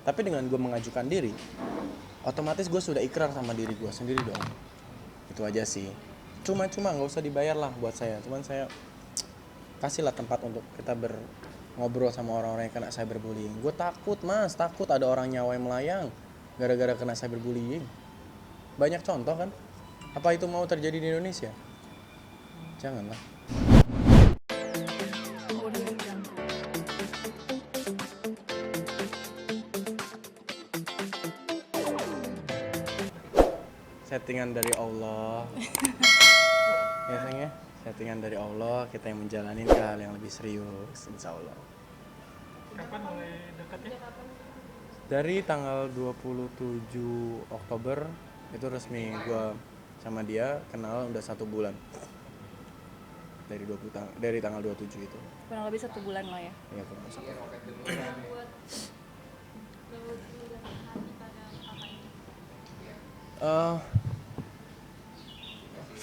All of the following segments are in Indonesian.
Tapi dengan gue mengajukan diri, otomatis gue sudah ikrar sama diri gue sendiri dong. Itu aja sih. Cuma nggak usah dibayar lah buat saya. Cuman saya kasihlah tempat untuk kita ngobrol sama orang-orang yang kena cyberbullying. Gue takut mas, takut ada orang nyawa yang melayang gara-gara kena cyberbullying. Banyak contoh kan. Apa itu mau terjadi di Indonesia? Janganlah. Settingan dari Allah. Ya sayang ya, settingan dari Allah, kita yang menjalani ke hal yang lebih serius, insya Allah. Kapan mulai dekatnya? Dari tanggal 27 Oktober itu resmi gue sama dia kenal udah 1 bulan. Dari tanggal 27 itu. Kurang lebih 1 bulan lah ya. Iya kurang lebih.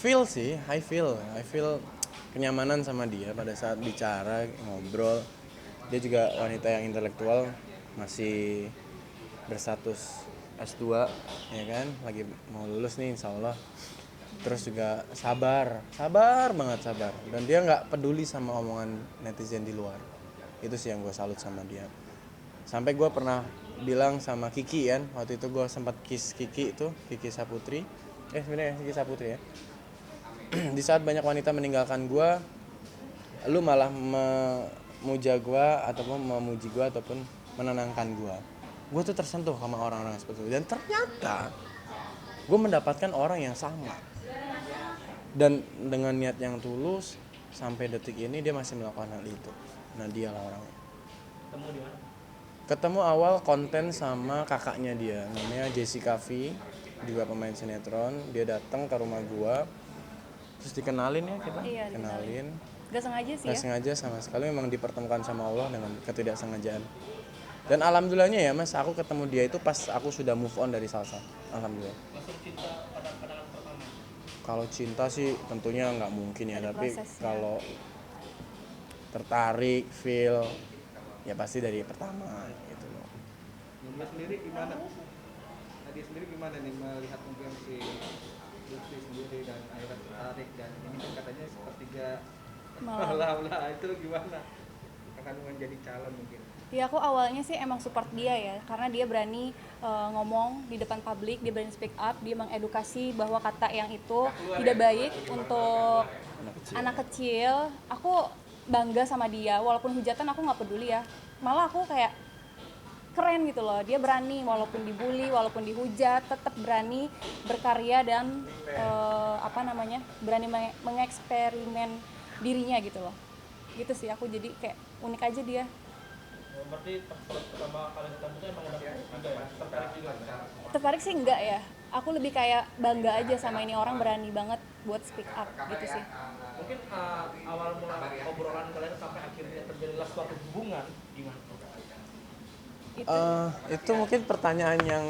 I feel kenyamanan sama dia pada saat bicara, ngobrol. Dia juga wanita yang intelektual, masih berstatus S2, ya kan, lagi mau lulus nih insya Allah. Terus juga sabar banget. Dan dia nggak peduli sama omongan netizen di luar. Itu sih yang gue salut sama dia. Sampai gue pernah bilang sama Kiki kan, waktu itu gue sempat kiss Kiki itu, Kiki Saputri. Sebenarnya Kiki Saputri ya. Di saat banyak wanita meninggalkan gue, lu malah memuja gue ataupun memuji gue ataupun menenangkan gue. Gue tuh tersentuh sama orang-orang seperti itu. Dan ternyata gue mendapatkan orang yang sama. Dan dengan niat yang tulus, sampai detik ini dia masih melakukan hal itu. Nah dia lah orangnya. Ketemu di mana? Ketemu awal konten sama kakaknya dia, namanya Jessica V, juga pemain sinetron. Dia datang ke rumah gua, terus dikenalin ya kita. Iya, kenalin. Gak sengaja sih Gak ya. sengaja sama sekali, memang dipertemukan sama Allah dengan ketidaksengajaan. Dan alhamdulillahnya ya mas, aku ketemu dia itu pas aku sudah move on dari salsa. Alhamdulillah. Masuk cinta pada pandangan pertama. Kalau cinta sih tentunya nggak mungkin ya, Ada tapi prosesnya. kalau tertarik, feel, ya pasti dari pertama gitu loh. Nadia sendiri gimana? Nadia sendiri gimana nih melihat mungkin si Lutfi sendiri dan akhirnya tertarik dan ini kan katanya sepertiga Malam. lah itu gimana? Akan menjadi calon mungkin. Ya aku awalnya sih emang support dia ya, karena dia berani ngomong di depan publik, dia berani speak up, dia mengedukasi bahwa kata yang itu tidak baik untuk anak kecil. Aku bangga sama dia, walaupun hujatan aku nggak peduli ya, malah aku kayak keren gitu loh. Dia berani walaupun dibully, walaupun dihujat, tetap berani berkarya dan berani mengeksperimen dirinya gitu loh. Gitu sih, aku jadi kayak unik aja dia. Berarti pertama kali ketemu tuh emang udah tertarik juga. Tertarik sih enggak ya, aku lebih kayak bangga aja sama ini orang berani banget buat speak up gitu sih. Mungkin awal mula obrolan kalian sampai akhirnya terjadilah suatu hubungan gimana? Itu mungkin pertanyaan yang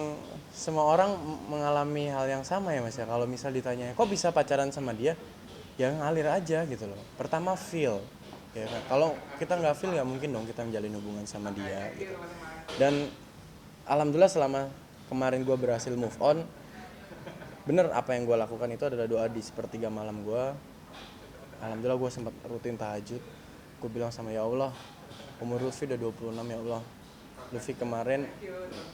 semua orang mengalami hal yang sama ya mas ya. Kalau misal ditanya kok bisa pacaran sama dia, ya ngalir aja gitu loh. Pertama feel, ya kan? Kalau kita nggak feel nggak mungkin dong kita menjalin hubungan sama dia gitu. Dan alhamdulillah selama kemarin gue berhasil move on, bener apa yang gue lakukan itu adalah doa di sepertiga malam gue. Alhamdulillah gue sempat rutin tahajud. Gue bilang sama ya Allah, umur Lutfi udah 26 ya Allah. Lutfi kemarin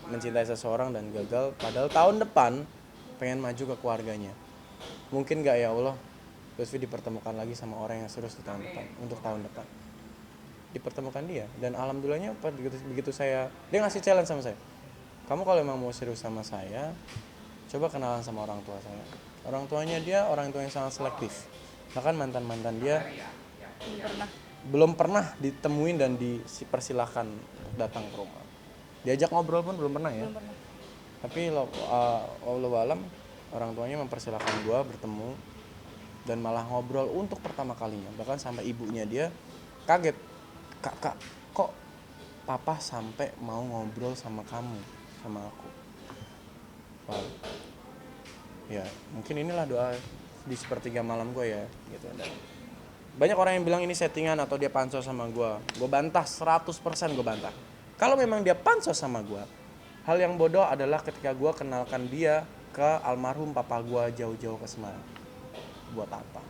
mencintai seseorang dan gagal, padahal tahun depan pengen maju ke keluarganya. Mungkin gak ya Allah, Lutfi dipertemukan lagi sama orang yang serius di tahun depan, untuk tahun depan. Dipertemukan dia, dan alhamdulillahnya begitu dia ngasih challenge sama saya. Kamu kalau emang mau serius sama saya, coba kenalan sama orang tua saya. Orang tuanya dia orang tua yang sangat selektif. Bahkan mantan-mantan dia belum pernah ditemuin dan dipersilahkan untuk datang ke rumah. Diajak ngobrol pun belum pernah ya. Belum pernah. Tapi Allahu alam orang tuanya mempersilahkan gua bertemu dan malah ngobrol untuk pertama kalinya. Bahkan sampai ibunya dia kaget. Kak, kok papa sampai mau ngobrol sama kamu, sama aku. Wow. Ya, mungkin inilah doa di sepertiga malam gue ya gitu. Dan banyak orang yang bilang ini settingan atau dia pansos sama gue bantah 100% gue bantah. Kalau memang dia pansos sama gue, Hal yang bodoh adalah ketika gue kenalkan dia ke almarhum papa gue jauh-jauh ke Semarang. Buat apa?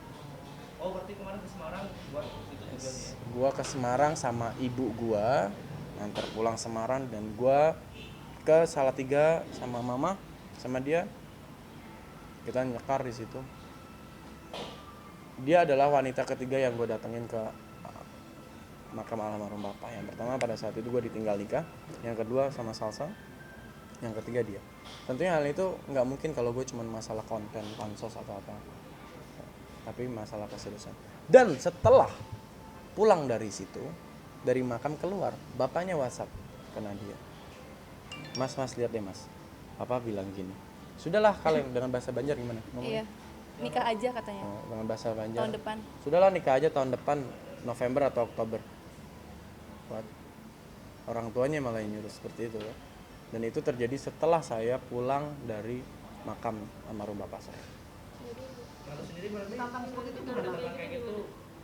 Oh berarti kemarin ke Semarang buat itu juga nih ya? Gue ke Semarang sama ibu gue, nganter pulang Semarang, dan gue ke Salatiga sama mama, sama dia. Kita nyekar di situ. Dia adalah wanita ketiga yang gue datengin ke makam almarhum bapak. Yang pertama pada saat itu gue ditinggal nikah, yang kedua sama Salsa, yang ketiga dia. Tentunya hal itu nggak mungkin kalau gue cuma masalah konten, pansos atau apa, tapi masalah keseriusan. Dan setelah pulang dari situ, dari makam keluar, bapaknya WhatsApp ke Nadia. Mas lihat deh mas, papa bilang gini. Sudahlah kalian, dengan bahasa Banjar gimana ngomongnya? Iya, nikah aja katanya Oh, dengan bahasa Banjar. tahun depan. Sudahlah nikah aja tahun depan, November atau Oktober. What? Orang tuanya malah yang nyuruh seperti itu ya. Dan itu terjadi setelah saya pulang dari makam almarhum bapak saya. Kalau sendiri berarti tantang seperti itu gimana? Tantang kayak gitu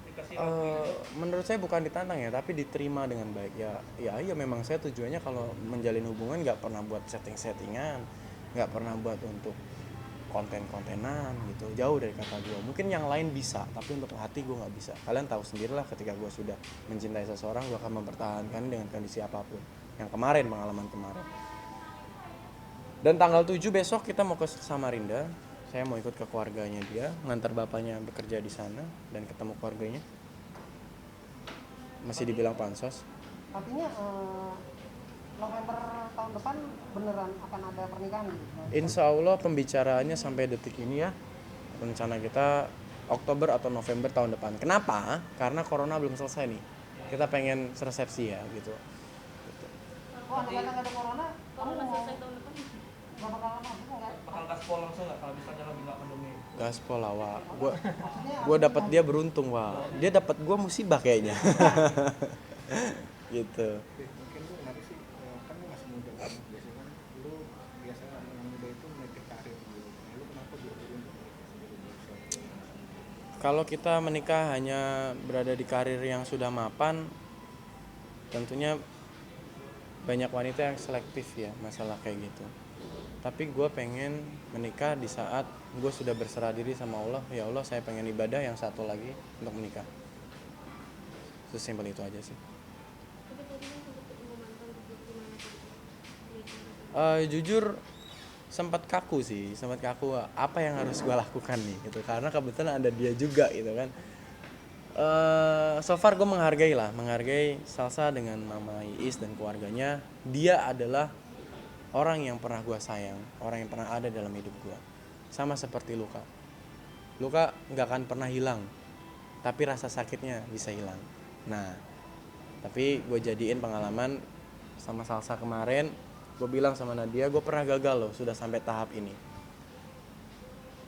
dikasih lampu Menurut saya bukan ditantang ya, tapi diterima dengan baik. Ya memang saya tujuannya kalau menjalin hubungan nggak pernah buat settingan, nggak pernah buat untuk konten-kontenan gitu, jauh dari kata gue. Mungkin yang lain bisa, tapi untuk hati gue nggak bisa. Kalian tahu sendirilah, ketika gue sudah mencintai seseorang, gue akan mempertahankan dengan kondisi apapun. Yang kemarin, pengalaman kemarin. Dan tanggal 7 besok kita mau ke Samarinda. Saya mau ikut ke keluarganya dia, ngantar bapaknya bekerja di sana dan ketemu keluarganya. Masih dibilang pansos. Artinya November tahun depan beneran akan ada pernikahan gitu? Insya Allah pembicaraannya sampai detik ini ya. Rencana kita Oktober atau November tahun depan. Kenapa? Karena corona belum selesai nih. Kita pengen resepsi ya gitu. Oh, anak-anak ada corona, kamu mau gak bakal lama juga nggak? bakal gaspol langsung nggak kalau misalnya lagi nggak pandemi? Gaspol lah, Wak. Gua dapat dia beruntung, Wak. Dia dapat gua musibah kayaknya. Gitu. Mungkin lu kenapa sih, kan lu masih muda kan, biasanya kan lu biasanya orang yang muda itu menikah karir dulu. Nah, lu kenapa buru-buru untuk menikah sendiri dulu suatu? Kalau kita menikah hanya berada di karir yang sudah mapan, tentunya banyak wanita yang selektif ya masalah kayak gitu. Tapi gue pengen menikah di saat gue sudah berserah diri sama Allah. Ya Allah, saya pengen ibadah yang satu lagi untuk menikah. Sesimpel itu aja sih. Jujur sempat kaku sih, apa yang harus gue lakukan nih gitu, karena kebetulan ada dia juga gitu kan. So far gue menghargai Salsa dengan Mama Iis dan keluarganya. Dia adalah orang yang pernah gue sayang, orang yang pernah ada dalam hidup gue. Sama seperti Luka nggak akan pernah hilang, tapi rasa sakitnya bisa hilang. Nah, tapi gue jadiin pengalaman sama Salsa kemarin. Gue bilang sama Nadia, gue pernah gagal loh, sudah sampai tahap ini.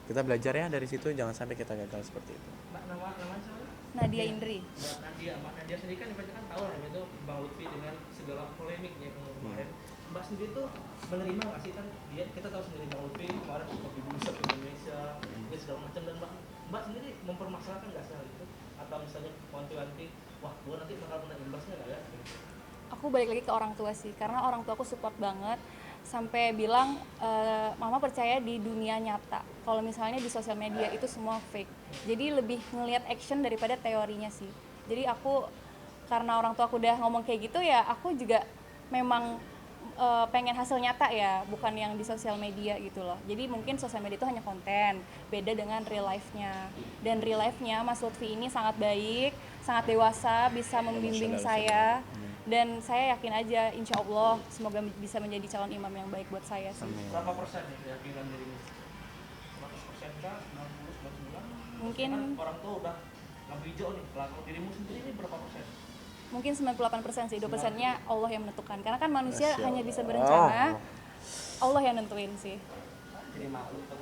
Kita belajar ya dari situ, jangan sampai kita gagal seperti itu. Mbak namanya siapa? Nadia Indri. Mbak Nadia sendiri kan pasti kan tahu lah itu Bang Lutfi dengan segala polemiknya kemarin. Mbak sendiri tuh menerima nggak sih, kan kita tahu sendiri Bang Lutfi kemarin kopi busuk Indonesia, segala macam, dan Mbak sendiri mempermasalahkan nggak sih hal itu, atau misalnya wanti-wanti, wah gua nanti bakal kena imbasnya nggak ya? Aku balik lagi ke orang tua sih, karena orang tua aku support banget sampai bilang mama percaya di dunia nyata, kalau misalnya di sosial media itu semua fake. Jadi lebih ngelihat action daripada teorinya sih. Jadi aku, karena orang tua aku udah ngomong kayak gitu ya, aku juga memang pengen hasil nyata ya, bukan yang di sosial media gitu loh. Jadi mungkin sosial media itu hanya konten, beda dengan real life-nya. Dan real life-nya Mas Lutfi ini sangat baik, sangat dewasa, bisa membimbing saya. Dan saya yakin aja, insya Allah semoga bisa menjadi calon imam yang baik buat saya sih. Berapa persen nih keyakinan dirimu? 100% kah? 90, 99? Mungkin Kan orang tua udah lampu hijau nih, kalau dirimu sendiri ini berapa persen? mungkin 98% sih, 2%-nya Allah yang menentukan. Karena kan manusia Masya hanya bisa Allah. berencana, Allah yang nentuin sih. Jadi malu tuh.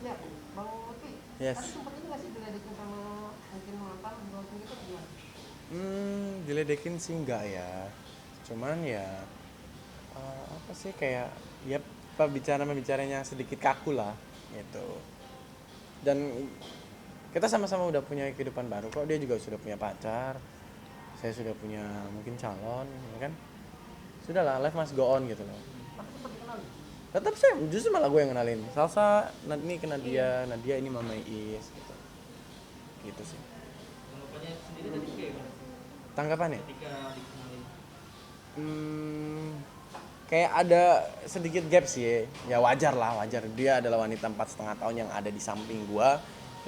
Ya, Bang Lutfi, Yes. tadi sempat ini nggak sih diledekin sama mungkin mantan Bang Lutfi gitu gimana? Diledekin sih enggak ya. Cuman ya apa sih, kayak ya pembicaranya sedikit kaku lah gitu. Dan kita sama-sama udah punya kehidupan baru kok. Dia juga sudah punya pacar. Saya sudah punya mungkin calon, ya kan? Sudahlah, life must go on gitu loh. Tapi sempat Tetap saya justru malah gue yang kenalin salsa, ini ke Nadia, Nadia ini Mama Iis gitu sih Tanggapannya sendiri tadi kayak gimana tanggapannya. ketika dikenalin? Kayak ada sedikit gap sih ya wajar dia adalah wanita 4,5 tahun yang ada di samping gue,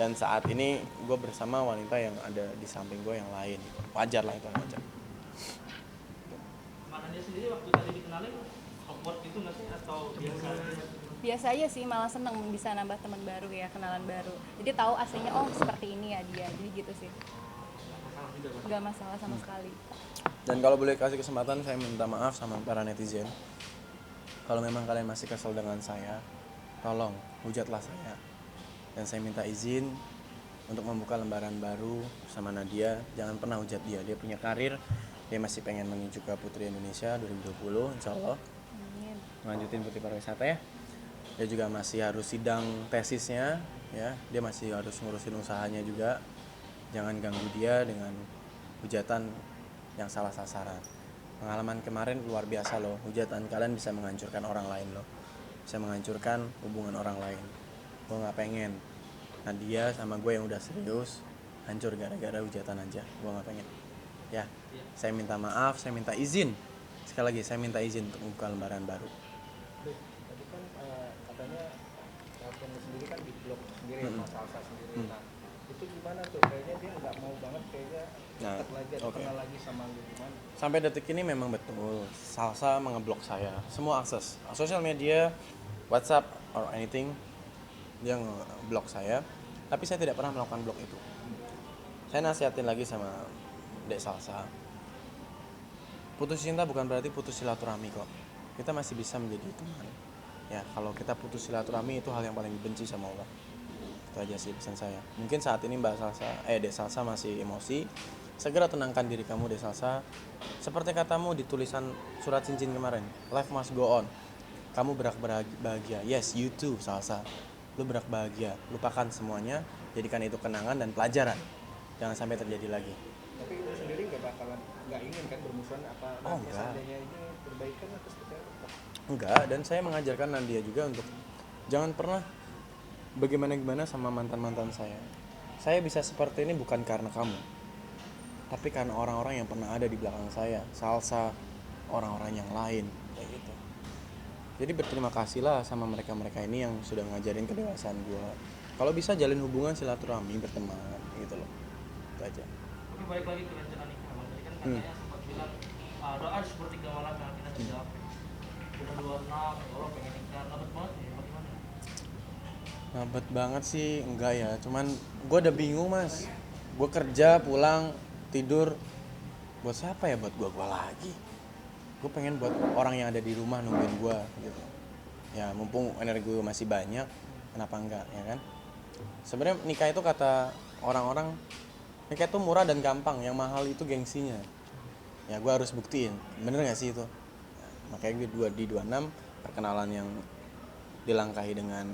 dan saat ini gue bersama wanita yang ada di samping gue yang lain, wajar lah itu wajar. Mana dia sendiri waktu tadi dikenalin awkward gitu nggak sih atau biasa aja? Biasa aja sih, malah seneng bisa nambah teman baru ya, kenalan baru. Jadi tahu aslinya oh seperti ini ya dia, jadi gitu sih. Masalah juga Pak. Nggak masalah sama sekali. Dan kalau boleh kasih kesempatan, saya minta maaf sama para netizen. Kalau memang kalian masih kesel dengan saya, tolong hujatlah saya. Dan saya minta izin untuk membuka lembaran baru bersama Nadia. Jangan pernah hujat dia. Dia punya karir, dia masih pengen menuju ke Putri Indonesia 2020, insya Allah. Amin. Melanjutin Putri Pariwisata ya. Dia juga masih harus sidang tesisnya, ya. Dia masih harus ngurusin usahanya juga. Jangan ganggu dia dengan hujatan yang salah sasaran. Pengalaman kemarin luar biasa loh. Hujatan kalian bisa menghancurkan orang lain loh. Bisa menghancurkan hubungan orang lain. Gue nggak pengen Nadia sama gue yang udah serius hancur gara-gara hujatan aja. Gue nggak pengen. Ya, saya minta maaf, saya minta izin. Sekali lagi saya minta izin untuk membuka lembaran baru. Dek, tadi kan katanya kamu sendiri kan di blog sendiri sama salsa sendiri. Nah, itu gimana tuh? Kayaknya dia nggak mau banget kayaknya Nah, dekat lagi atau kenal lagi sama lu gimana? Sampai detik ini memang betul Salsa mengeblok saya semua akses sosial media, WhatsApp or anything. Dia ngeblok saya, tapi saya tidak pernah melakukan blok itu. Saya nasihatin lagi sama Dek Salsa, putus cinta bukan berarti putus silaturahmi kok. Kita masih bisa menjadi teman. Ya, kalau kita putus silaturahmi itu hal yang paling dibenci sama Allah. Itu aja sih pesan saya. Mungkin saat ini Dek Salsa masih emosi. Segera tenangkan diri kamu, Dek Salsa. Seperti katamu di tulisan surat cincin kemarin, life must go on. Kamu berhak bahagia. Yes, you too, Salsa. Lu berhak bahagia. Lupakan semuanya, jadikan itu kenangan dan pelajaran. Jangan sampai terjadi lagi. Tapi lu sendiri nggak ingin kan bermusuhan apa? Oh, nanti enggak. seandainya ini perbaikan atau seperti apa? Enggak, dan saya mengajarkan Nadia juga untuk jangan pernah bagaimana sama mantan-mantan saya. Saya bisa seperti ini bukan karena kamu, tapi karena orang-orang yang pernah ada di belakang saya, Salsa, orang-orang yang lain, kayak gitu. Jadi berterima kasihlah sama mereka-mereka ini yang sudah ngajarin kedewasaan gue. Kalau bisa jalin hubungan silaturahmi, berteman, gitu loh. Itu aja. Oke, balik lagi ke rencana nikah Bang. Tadi kan katanya sempat bilang doa di sepertiga malam yang kita terjawab. Udah 26, Allah pengen nikah, lambat banget ya, bagaimana? Lambat banget sih, enggak ya. Cuman gue udah bingung mas. Gue kerja, pulang, tidur. Buat siapa ya? Buat gue lagi. Gue pengen buat orang yang ada di rumah nungguin gue gitu. Ya mumpung energi gue masih banyak, kenapa enggak ya kan? Sebenarnya nikah itu kata orang-orang, nikah itu murah dan gampang. Yang mahal itu gengsinya. Ya gue harus buktiin. Bener gak sih itu? Makanya gue di 26 perkenalan yang dilangkahi dengan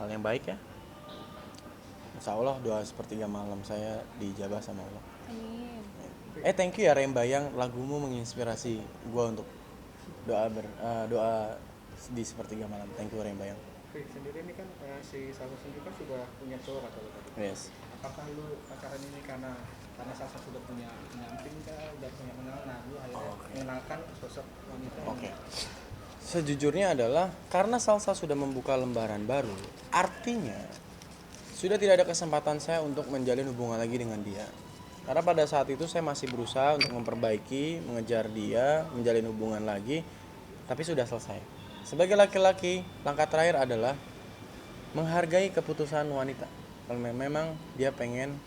hal yang baik ya. Insya Allah doa sepertiga malam saya dijabah sama Allah. Amin. Thank you ya Rembayang, lagumu menginspirasi gue untuk doa di sepertiga malam. Thank you Rembayang. Oke, sendiri ini kan si Salsa sendiri kan sudah punya cowok atau tadi? Yes. Apakah lu pacaran ini karena Salsa sudah punya pendamping kah, udah punya kenalan, nah lu akhirnya mengenalkan sosok wanita ini? Oke. Sejujurnya adalah karena Salsa sudah membuka lembaran baru, artinya sudah tidak ada kesempatan saya untuk menjalin hubungan lagi dengan dia. Karena pada saat itu saya masih berusaha untuk memperbaiki, mengejar dia, menjalin hubungan lagi, tapi sudah selesai. Sebagai laki-laki, langkah terakhir adalah menghargai keputusan wanita. Kalau memang dia pengen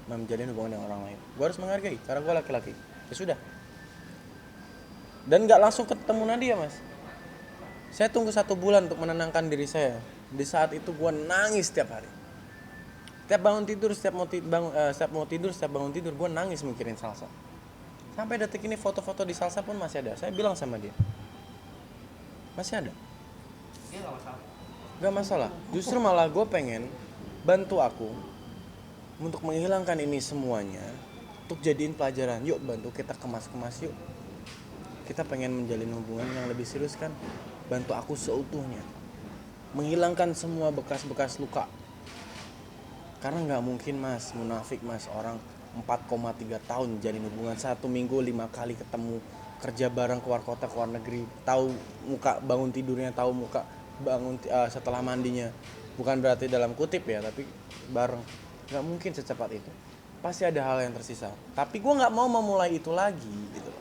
menjalin hubungan dengan orang lain, gue harus menghargai karena gue laki-laki. Ya sudah. Dan nggak langsung ketemu Nadia mas. Saya tunggu 1 bulan untuk menenangkan diri saya. Di saat itu gue nangis setiap hari. Setiap bangun tidur, setiap bangun tidur, gue nangis mikirin Salsa. Sampai detik ini foto-foto di Salsa pun masih ada. Saya bilang sama dia, masih ada. Dia nggak masalah. Gak masalah. Justru malah gue pengen bantu aku untuk menghilangkan ini semuanya, untuk jadiin pelajaran. Yuk bantu kita kemas-kemas yuk. Kita pengen menjalin hubungan yang lebih serius kan. bantu aku seutuhnya, menghilangkan semua bekas-bekas luka. Karena nggak mungkin mas, munafik mas, orang 4,3 tahun jadi hubungan, 1 minggu 5 kali ketemu, kerja bareng, keluar kota, keluar negeri, tahu muka bangun tidurnya, tahu muka bangun setelah mandinya. Bukan berarti dalam kutip ya, tapi bareng. Nggak mungkin secepat itu, pasti ada hal yang tersisa. Tapi gue nggak mau memulai itu lagi gitu,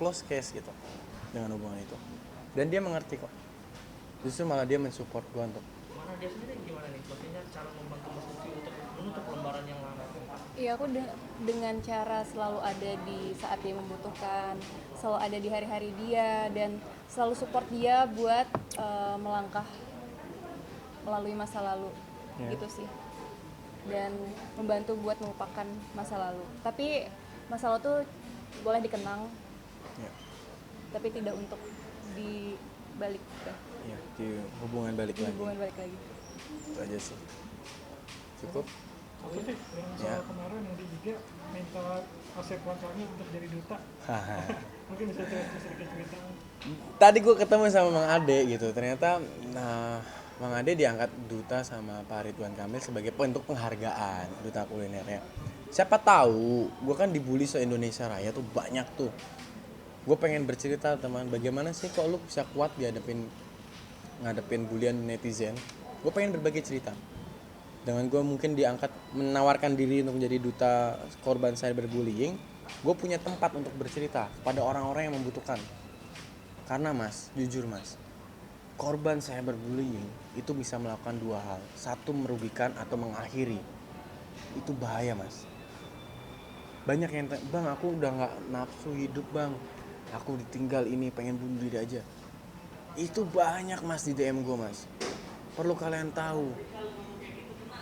close case gitu dengan hubungan itu. Dan dia mengerti kok, justru malah dia mensupport gue untuk Mana dia sendiri gimana nih? Maksudnya cara membantu Mas Lutfi untuk menutup lembaran yang lama. Iya, aku dengan cara selalu ada di saat dia membutuhkan, selalu ada di hari-hari dia, dan selalu support dia buat melangkah melalui masa lalu, gitu sih. Dan membantu buat melupakan masa lalu. Tapi masa lalu tuh boleh dikenang, ya, tapi tidak untuk dibalik ya, di hubungan balik di lagi. hubungan balik lagi. Itu aja sih. Cukup. Oke sih, yang Ya. soal kemarin yang di IG minta Asep kami untuk jadi duta. Mungkin bisa sedikit cerita. Tadi gue ketemu sama Mang Ade gitu, ternyata Mang Ade diangkat duta sama Pak Ridwan Kamil sebagai bentuk penghargaan duta kulinernya. Siapa tahu, gue kan dibully se-Indonesia Raya tuh banyak tuh. Gue pengen bercerita teman, bagaimana sih kok lu bisa kuat ngadepin bulian netizen. Gue pengen berbagi cerita. Dengan gue mungkin diangkat menawarkan diri untuk menjadi duta korban cyberbullying, gue punya tempat untuk bercerita pada orang-orang yang membutuhkan. Karena mas, jujur mas, korban cyberbullying itu bisa melakukan 2 hal. Satu, merugikan atau mengakhiri. Itu bahaya mas. Banyak yang bang aku udah gak nafsu hidup bang, aku ditinggal ini, pengen bunuh diri aja. Itu banyak mas di DM gue mas. Perlu kalian tahu,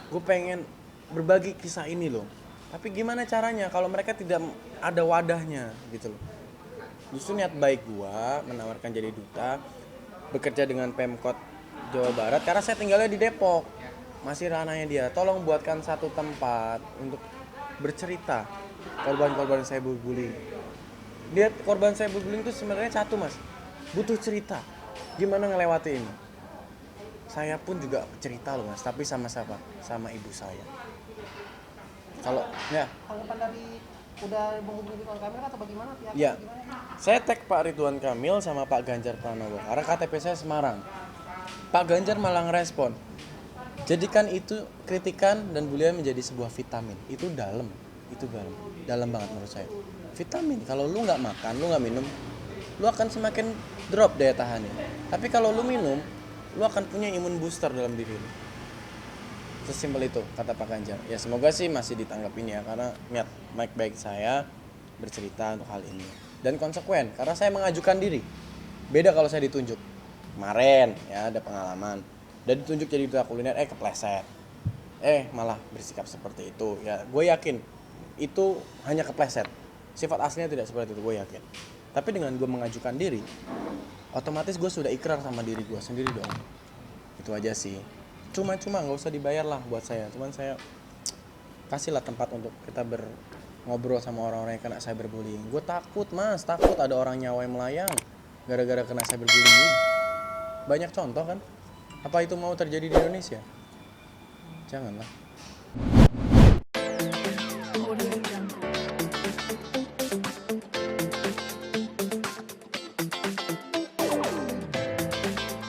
gue pengen berbagi kisah ini loh. Tapi gimana caranya kalau mereka tidak ada wadahnya gitu loh. Justru niat baik gue menawarkan jadi duta, bekerja dengan Pemkot Jawa Barat, karena saya tinggalnya di Depok, masih ranahnya dia. Tolong buatkan satu tempat untuk bercerita korban-korban cyberbullying. Dia korban cyberbullying itu sebenarnya satu mas, butuh cerita gimana ngelewati ini. Saya pun juga cerita loh mas, tapi sama siapa? Sama ibu saya. Kalau ya, Tanggapan dari udah menghubungi Ridwan Kamil atau bagaimana pihak? ya, Bagaimana? saya tag Pak Ridwan Kamil sama Pak Ganjar Pranowo karena KTP saya Semarang. Pak Ganjar malah ngerespon, jadikan itu kritikan dan bulian menjadi sebuah vitamin. Itu dalam banget menurut saya. Vitamin, kalau lu nggak makan, lu nggak minum, lu akan semakin drop daya tahannya. Tapi kalau lu minum, lu akan punya imun booster dalam diri lu. Sesimpel itu kata Pak Ganjar. Ya semoga sih masih ditanggapin ya, karena niat baik saya bercerita untuk hal ini. Dan konsekuen, karena saya mengajukan diri. Beda kalau saya ditunjuk. Kemarin ya ada pengalaman. Dan ditunjuk jadi duta kuliner, kepleset. Malah bersikap seperti itu. Ya gue yakin itu hanya kepleset. Sifat aslinya tidak seperti itu, gue yakin. Tapi dengan gue mengajukan diri, otomatis gue sudah ikrar sama diri gue sendiri dong. Itu aja sih. Cuma nggak usah dibayar lah buat saya. Cuman saya kasihlah tempat untuk kita ngobrol sama orang-orang yang kena cyberbullying. Gue takut mas, takut ada orang nyawa yang melayang gara-gara kena cyberbullying. Banyak contoh kan. Apa itu mau terjadi di Indonesia? Janganlah.